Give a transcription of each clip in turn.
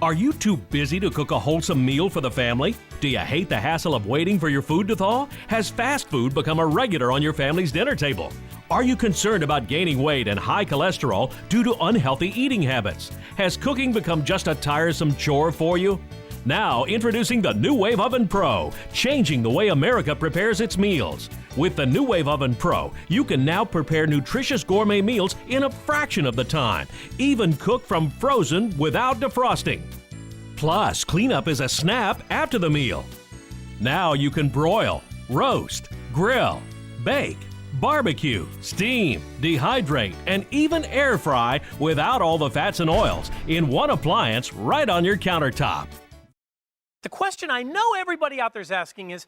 Are you too busy to cook a wholesome meal for the family? Do you hate the hassle of waiting for your food to thaw? Has fast food become a regular on your family's dinner table? Are you concerned about gaining weight and high cholesterol due to unhealthy eating habits? Has cooking become just a tiresome chore for you? Now, introducing the NuWave Oven Pro, changing the way America prepares its meals. With the NuWave Oven Pro, you can now prepare nutritious gourmet meals in a fraction of the time, even cook from frozen without defrosting. Plus, cleanup is a snap after the meal. Now you can broil, roast, grill, bake, barbecue, steam, dehydrate, and even air fry without all the fats and oils in one appliance right on your countertop. The question I know everybody out there is asking is,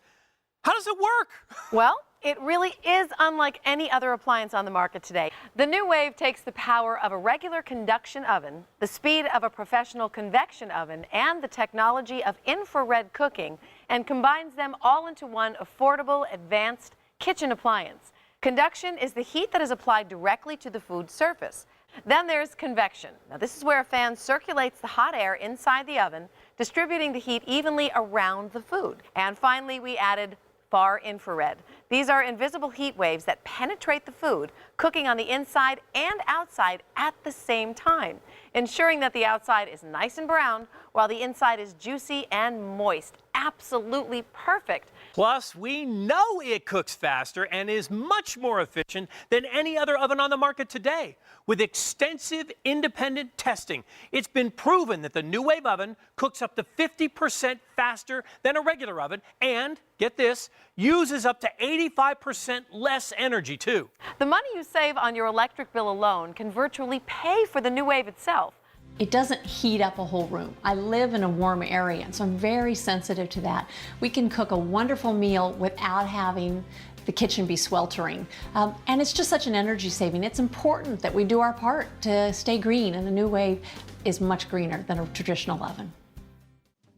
how does it work? Well, it really is unlike any other appliance on the market today. The NuWave takes the power of a regular conduction oven, the speed of a professional convection oven, and the technology of infrared cooking, and combines them all into one affordable, advanced kitchen appliance. Conduction is the heat that is applied directly to the food surface. Then there's convection. Now, this is where a fan circulates the hot air inside the oven, distributing the heat evenly around the food. And finally, we added far infrared. These are invisible heat waves that penetrate the food, cooking on the inside and outside at the same time, ensuring that the outside is nice and brown while the inside is juicy and moist. Absolutely perfect. Plus, we know it cooks faster and is much more efficient than any other oven on the market today. With extensive independent testing, it's been proven that the NuWave oven cooks up to 50% faster than a regular oven and, get this, uses up to 85% less energy, too. The money you save on your electric bill alone can virtually pay for the NuWave itself. It doesn't heat up a whole room. I live in a warm area, so I'm very sensitive to that. We can cook a wonderful meal without having the kitchen be sweltering. And it's just such an energy saving. It's important that we do our part to stay green, and the NuWave is much greener than a traditional oven.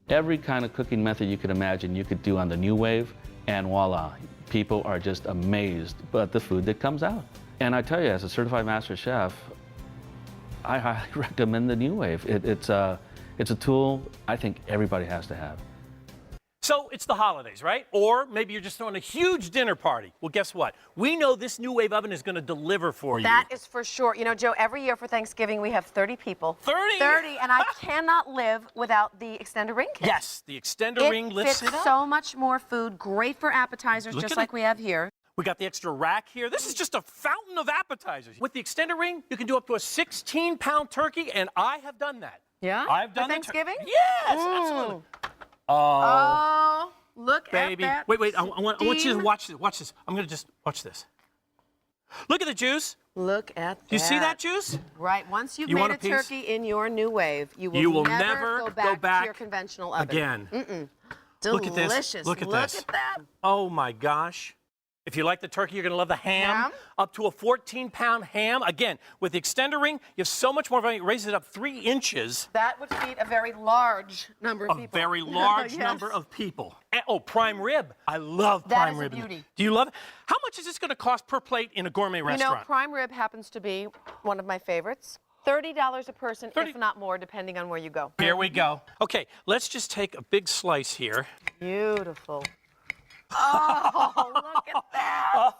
Every kind of cooking method you could imagine you could do on the NuWave, and voila, people are just amazed by the food that comes out. And I tell you, as a certified master chef, I highly recommend the NuWave. It's a tool I think everybody has to have. So it's the holidays, right? Or maybe you're just throwing a huge dinner party. Well, guess what? We know this NuWave oven is going to deliver for you. That is for sure. You know, Joe, every year for Thanksgiving, we have 30 people. 30? 30, and I cannot live without the extender ring kit. Yes, the extender ring lifts it up. It fits so much more food, great for appetizers, Look just at like it. we have here. We got the extra rack here. This is just a fountain of appetizers. With the extender ring, you can do up to a 16-pound turkey, and I have done that. Yeah? I've done for Thanksgiving? Yes, absolutely. Oh, look Baby. at that. Wait, I want you to watch this. Watch this. I'm going to just watch this. Look at the juice. Look at that. Do you see that juice? Right. Once you've You made want a a piece? turkey in your NuWave, you will never go back to your conventional oven. Again. Delicious. Look at this. Look at this. Look at that. Oh, my gosh. If you like the turkey, you're going to love the ham. Up to a 14-pound ham. Again, with the extender ring, you have so much more value. Raise it up 3 inches. That would feed a very large number of people. A very large Yes. number of people. And, oh, prime rib. I love prime rib. That is a beauty. Do you love it? How much is this going to cost per plate in a gourmet restaurant? You know, prime rib happens to be one of my favorites. $30 a person, if not more, depending on where you go. Here we go. Okay, let's just take a big slice here. Beautiful. Oh, look at that.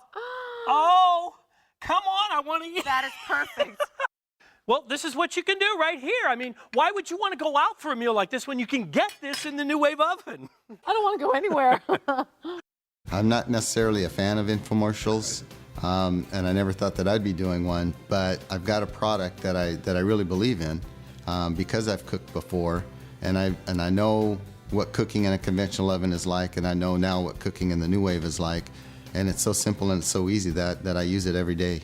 Oh, come on, I want to eat. That is perfect. Well, this is what you can do right here. I mean, why would you want to go out for a meal like this when you can get this in the NuWave oven? I don't want to go anywhere. I'm not necessarily a fan of infomercials, and I never thought that I'd be doing one, but I've got a product that I really believe in because I've cooked before, and I know what cooking in a conventional oven is like, and I know now what cooking in the NuWave is like, and it's so simple and it's so easy that I use it every day.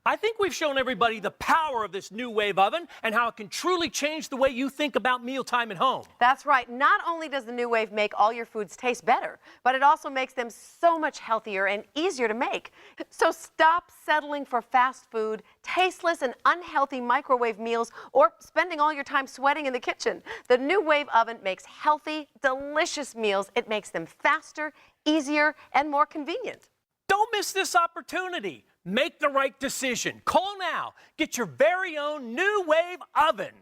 I think we've shown everybody the power of this NuWave oven and how it can truly change the way you think about mealtime at home. That's right. Not only does the NuWave make all your foods taste better, but it also makes them so much healthier and easier to make. So stop settling for fast food, tasteless and unhealthy microwave meals, or spending all your time sweating in the kitchen. The NuWave oven makes healthy, delicious meals. It makes them faster, easier, and more convenient. Don't miss this opportunity. Make the right decision. Call now. Get your very own NuWave oven.